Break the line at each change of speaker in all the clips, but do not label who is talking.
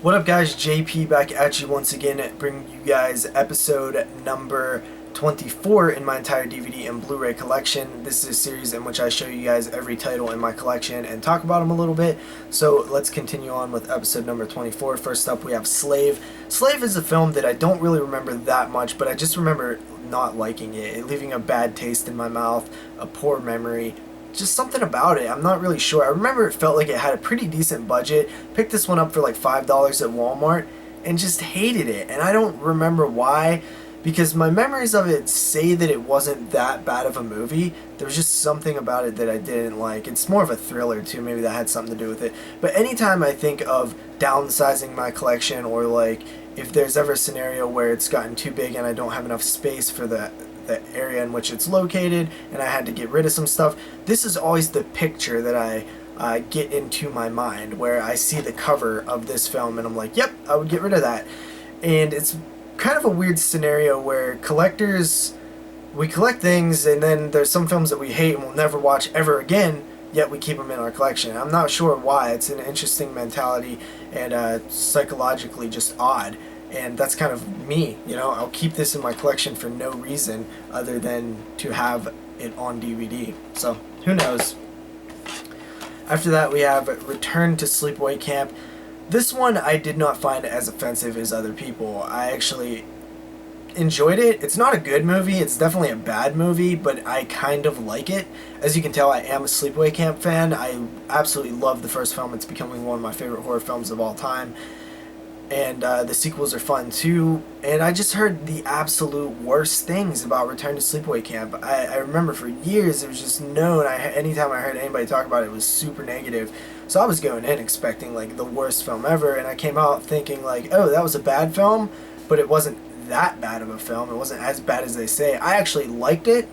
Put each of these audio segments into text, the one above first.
What up, guys? JP back at you once again, bringing you guys episode number 24 in my entire DVD and Blu-ray collection. This is a series in which I show you guys every title in my collection and talk about them a little bit. So let's continue on with episode number 24. First up, we have Slave. Slave is a film that I don't really remember that much, but I just remember not liking it, leaving a bad taste in my mouth, a poor memory. Just something about it. I'm not really sure. I remember it felt like it had a pretty decent budget. Picked this one up for like $5 at Walmart and just hated it. And I don't remember why, because my memories of it say that it wasn't that bad of a movie. There was just something about it that I didn't like. It's more of a thriller too. Maybe that had something to do with it. But anytime I think of downsizing my collection, or like if there's ever a scenario where it's gotten too big and I don't have enough space for the area in which it's located and I had to get rid of some stuff, this is always the picture that I get into my mind, where I see the cover of this film and I'm like, yep, I would get rid of that. And it's kind of a weird scenario where collectors, we collect things and then there's some films that we hate and we'll never watch ever again, yet we keep them in our collection. I'm not sure why. It's an interesting mentality and psychologically just odd. And that's kind of me, you know. I'll keep this in my collection for no reason other than to have it on DVD. So, who knows? After that, we have Return to Sleepaway Camp. This one I did not find as offensive as other people. I actually enjoyed it. It's not a good movie. It's definitely a bad movie, but I kind of like it. As you can tell, I am a Sleepaway Camp fan. I absolutely love the first film. It's becoming one of my favorite horror films of all time. And the sequels are fun too. And I just heard the absolute worst things about Return to Sleepaway Camp. I remember for years it was just known. Anytime I heard anybody talk about it, it was super negative. So I was going in expecting like the worst film ever, and I came out thinking like, oh, that was a bad film, but it wasn't that bad of a film. It wasn't as bad as they say. I actually liked it.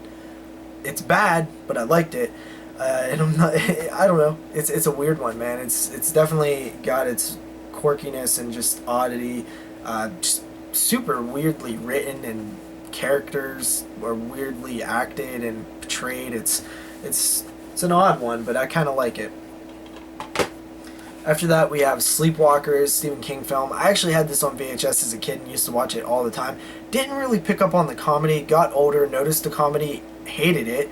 It's bad, but I liked it. And I'm not. I don't know. It's a weird one, man. It's definitely got its quirkiness and just oddity, just super weirdly written, and characters are weirdly acted and portrayed. It's an odd one, but I kind of like it. After that, we have Sleepwalkers, Stephen King film. I actually had this on VHS as a kid and used to watch it all the time. Didn't really pick up on the comedy. Got older, noticed the comedy, hated it.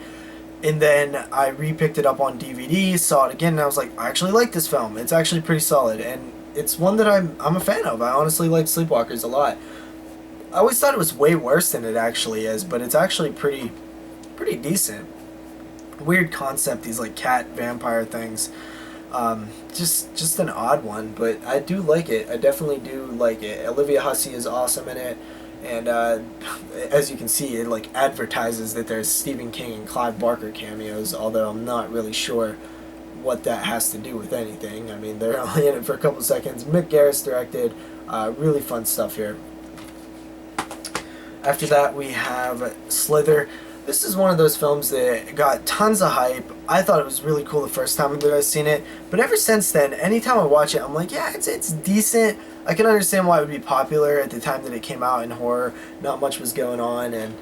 And then I re-picked it up on DVD, saw it again, and I was like, I actually like this film. It's actually pretty solid, and it's one that I'm a fan of. I honestly like Sleepwalkers a lot. I always thought it was way worse than it actually is, but it's actually pretty decent. Weird concept, these like cat vampire things. Just an odd one, but I do like it. I definitely do like it. Olivia Hussey is awesome in it, and as you can see, it like advertises that there's Stephen King and Clive Barker cameos, although I'm not really sure what that has to do with anything. I mean, they're only in it for a couple seconds. Mick Garris directed. Really fun stuff here. After that, we have Slither. This is one of those films that got tons of hype. I thought it was really cool the first time that I've seen it, but ever since then, anytime I watch it, I'm like, yeah, it's decent. I can understand why it would be popular at the time that it came out in horror. Not much was going on, and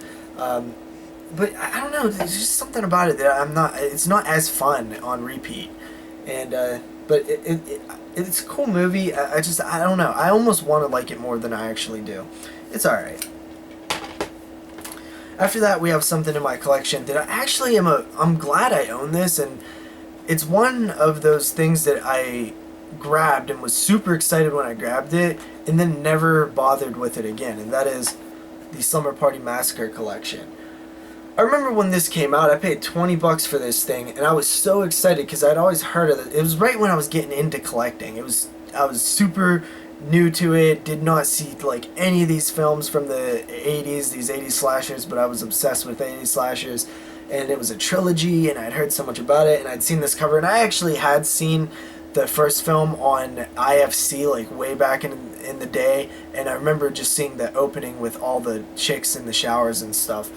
but I don't know, there's just something about it that it's not as fun on repeat. And but it's a cool movie. I don't know. I almost want to like it more than I actually do. It's alright. After that, we have something in my collection that I actually I'm glad I own this, and it's one of those things that I grabbed and was super excited when I grabbed it, and then never bothered with it again, and that is the Slumber Party Massacre collection. I remember when this came out, I paid $20 for this thing, and I was so excited because I'd always heard of it. It was right when I was getting into collecting. I was super new to it, did not see like any of these films from the 80s, these 80s slashers, but I was obsessed with 80s slashers, and it was a trilogy, and I'd heard so much about it, and I'd seen this cover, and I actually had seen the first film on IFC like way back in the day, and I remember just seeing the opening with all the chicks in the showers and stuff.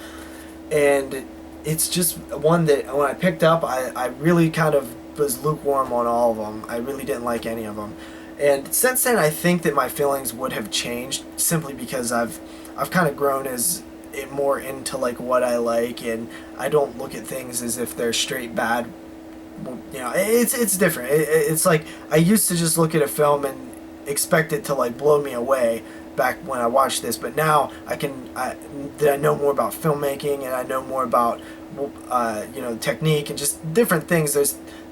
And it's just one that when I picked up, I really kind of was lukewarm on all of them. I really didn't like any of them. And since then, I think that my feelings would have changed simply because I've kind of grown as more into like what I like, and I don't look at things as if they're straight bad. You know, it's different. It's like I used to just look at a film and expect it to like blow me away back when I watched this, but now I know more about filmmaking, and I know more about technique and just different things.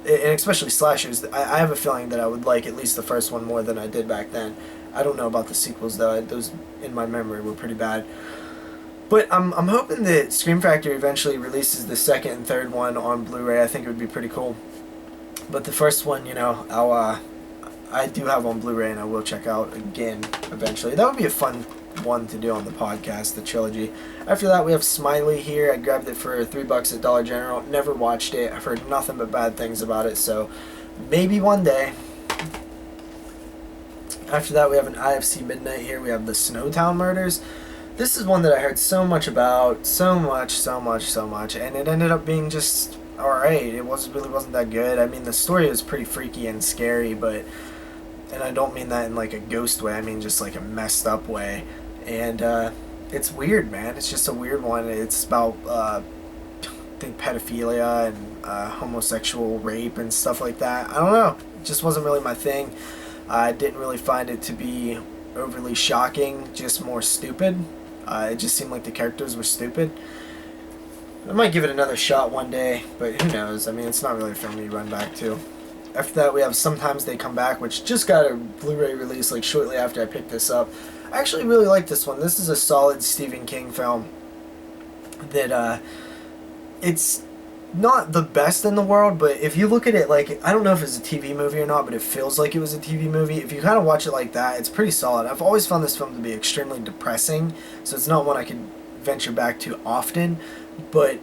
And especially slashers. I have a feeling that I would like at least the first one more than I did back then. I don't know about the sequels though. Those in my memory were pretty bad. But I'm hoping that Scream Factory eventually releases the second and third one on Blu-ray. I think it would be pretty cool. But the first one, I do have on Blu-ray, and I will check out again eventually. That would be a fun one to do on the podcast, the trilogy. After that, we have Smiley here. I grabbed it for $3 at Dollar General. Never watched it. I've heard nothing but bad things about it, so maybe one day. After that, we have an IFC Midnight here. We have the Snowtown Murders. This is one that I heard so much about, so much, and it ended up being just alright. It really wasn't that good. I mean, the story was pretty freaky and scary, and I don't mean that in like a ghost way. I mean just like a messed up way. And it's weird, man. It's just a weird one. It's about I think pedophilia and homosexual rape and stuff like that. I don't know. It just wasn't really my thing. I didn't really find it to be overly shocking, just more stupid. It just seemed like the characters were stupid. I might give it another shot one day, but who knows? I mean, it's not really a film you run back to. After that, we have Sometimes They Come Back, which just got a Blu-ray release like shortly after I picked this up. I actually really like this one. This is a solid Stephen King film that it's not the best in the world, but if you look at it like, I don't know if it's a TV movie or not, but it feels like it was a TV movie. If you kind of watch it like that, it's pretty solid. I've always found this film to be extremely depressing, so it's not one I could venture back to often, but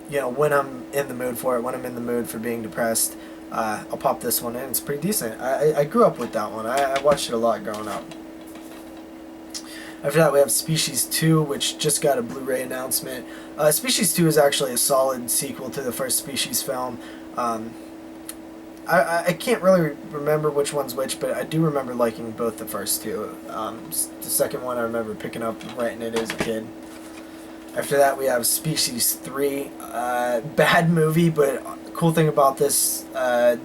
when I'm in the mood for it, when I'm in the mood for being depressed, I'll pop this one in. It's pretty decent. I grew up with that one. I watched it a lot growing up. After that, we have Species 2, which just got a Blu-ray announcement. Species 2 is actually a solid sequel to the first Species film. I can't really remember which one's which, but I do remember liking both the first two. The second one I remember picking up and renting it as a kid. After that, we have Species 3. Bad movie, but cool thing about this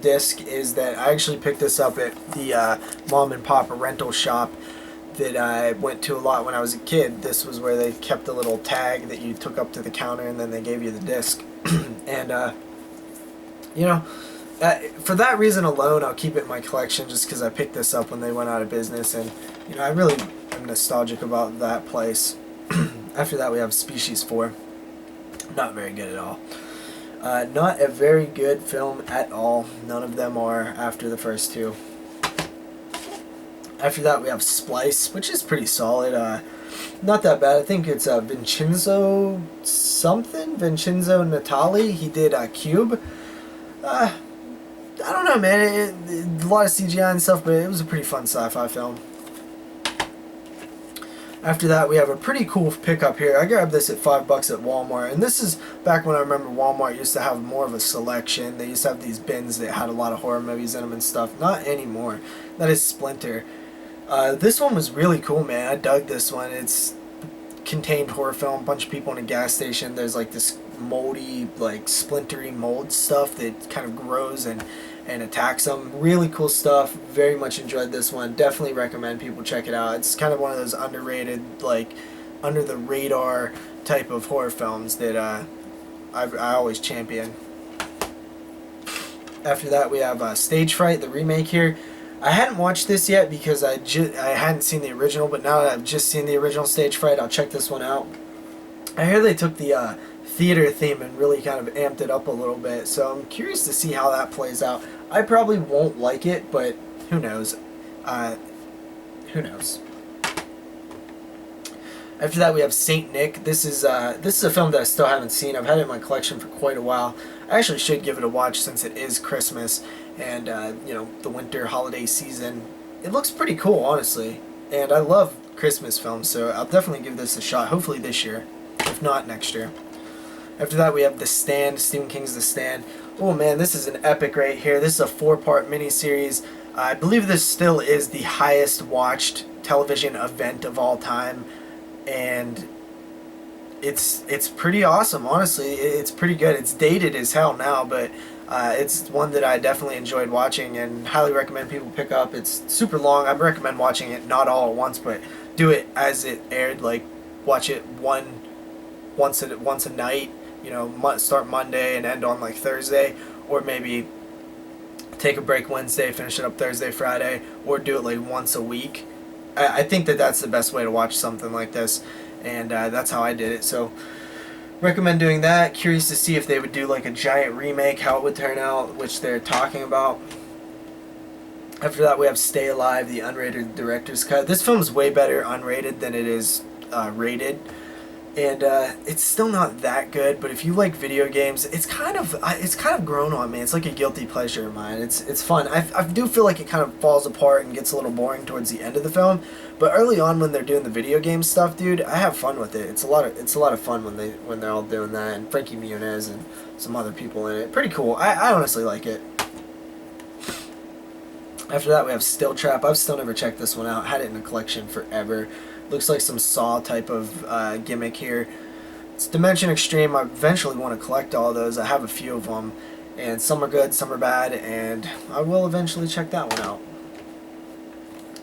disc is that I actually picked this up at the mom and pop rental shop that I went to a lot when I was a kid. This was where they kept the little tag that you took up to the counter, and then they gave you the disc. And for that reason alone, I'll keep it in my collection, just because I picked this up when they went out of business, and I really am nostalgic about that place. After that, we have Species 4. Not very good at all. Not a very good film at all. None of them are after the first two. After that, we have Splice, which is pretty solid. Not that bad. I think it's Vincenzo Natali. He did Cube. I don't know, man. A lot of CGI and stuff, but it was a pretty fun sci-fi film. After that, we have a pretty cool pickup here. I grabbed this at $5 at Walmart, and this is back when I remember Walmart used to have more of a selection. They used to have these bins that had a lot of horror movies in them and stuff. Not anymore. That is Splinter. This one was really cool, man. I dug this one. It's contained horror film, a bunch of people in a gas station. There's like this moldy, like splintery mold stuff that kind of grows and attacks them. Really cool stuff. Very much enjoyed this one. Definitely recommend people check it out. It's kind of one of those underrated, like under the radar type of horror films that I always champion. After that, we have Stage Fright, the remake here. I hadn't watched this yet because I hadn't seen the original, but now that I've just seen the original Stage Fright, I'll check this one out. I hear they took the theater theme and really kind of amped it up a little bit, so I'm curious to see how that plays out. I probably won't like it, but who knows? Who knows? After that, we have Saint Nick. This is a film that I still haven't seen. I've had it in my collection for quite a while. I actually should give it a watch since it is Christmas and the winter holiday season. It looks pretty cool, honestly, and I love Christmas films, so I'll definitely give this a shot. Hopefully this year, if not next year. After that, we have The Stand, Stephen King's The Stand. Oh man, this is an epic right here. This is a 4-part miniseries. I believe this still is the highest watched television event of all time, and it's pretty awesome, honestly. It's pretty good. It's dated as hell now, but It's one that I definitely enjoyed watching and highly recommend people pick up. It's super long. I recommend watching it not all at once, but do it as it aired. Like, watch it once a night. You know, start Monday and end on like Thursday, or maybe take a break Wednesday, finish it up Thursday, Friday, or do it like once a week. I think that that's the best way to watch something like this, and that's how I did it. So recommend doing that. Curious to see if they would do like a giant remake, how it would turn out, which they're talking about. After that, we have Stay Alive, the unrated director's cut. This film is way better unrated than it is rated, and it's still not that good. But if you like video games, it's kind of grown on me. It's like a guilty pleasure of mine. It's fun. I do feel like it kind of falls apart and gets a little boring towards the end of the film, but early on when they're doing the video game stuff, dude, I have fun with it. It's a lot of fun when they're all doing that, and Frankie Muniz and some other people in it. Pretty cool. I honestly like it. After that, we have Still Trap. I've still never checked this one out. Had it in a collection forever. Looks like some Saw type of gimmick here. It's Dimension Extreme. I eventually want to collect all of those. I have a few of them, and some are good, some are bad, and I will eventually check that one out.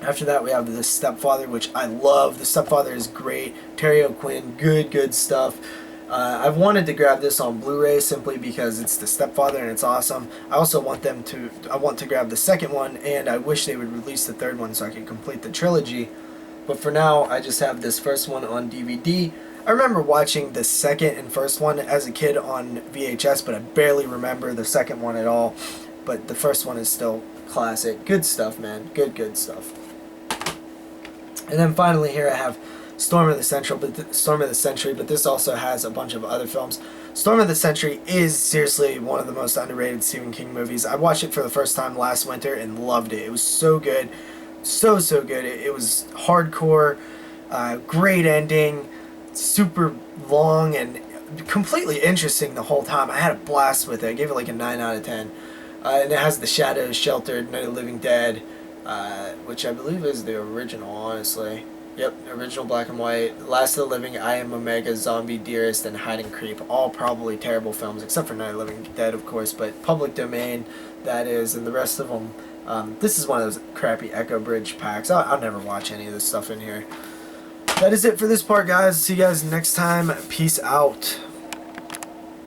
After that, we have The Stepfather, which I love. The Stepfather is great. Terry O'Quinn, good stuff. I've wanted to grab this on Blu-ray simply because it's The Stepfather and it's awesome. I also want to grab the second one, and I wish they would release the third one so I could complete the trilogy. But for now, I just have this first one on DVD. I remember watching the second and first one as a kid on VHS, but I barely remember the second one at all. But the first one is still classic. Good stuff, man. Good stuff. And then finally here I have Storm of the Century, but this also has a bunch of other films. Storm of the Century is seriously one of the most underrated Stephen King movies. I watched it for the first time last winter and loved it. It was so good. So good. It was hardcore, great ending, super long, and completely interesting the whole time. I had a blast with it. I gave it like a 9 out of 10. And it has The Shadows, Sheltered, Night of the Living Dead, which I believe is the original, honestly. Yep, original black and white. Last of the Living, I Am Omega, Zombie Dearest, and Hide and Creep. All probably terrible films, except for Night of the Living Dead, of course, but public domain, that is, and the rest of them. This is one of those crappy Echo Bridge packs. I'll never watch any of this stuff in here. That is it for this part, guys. See you guys next time. Peace out.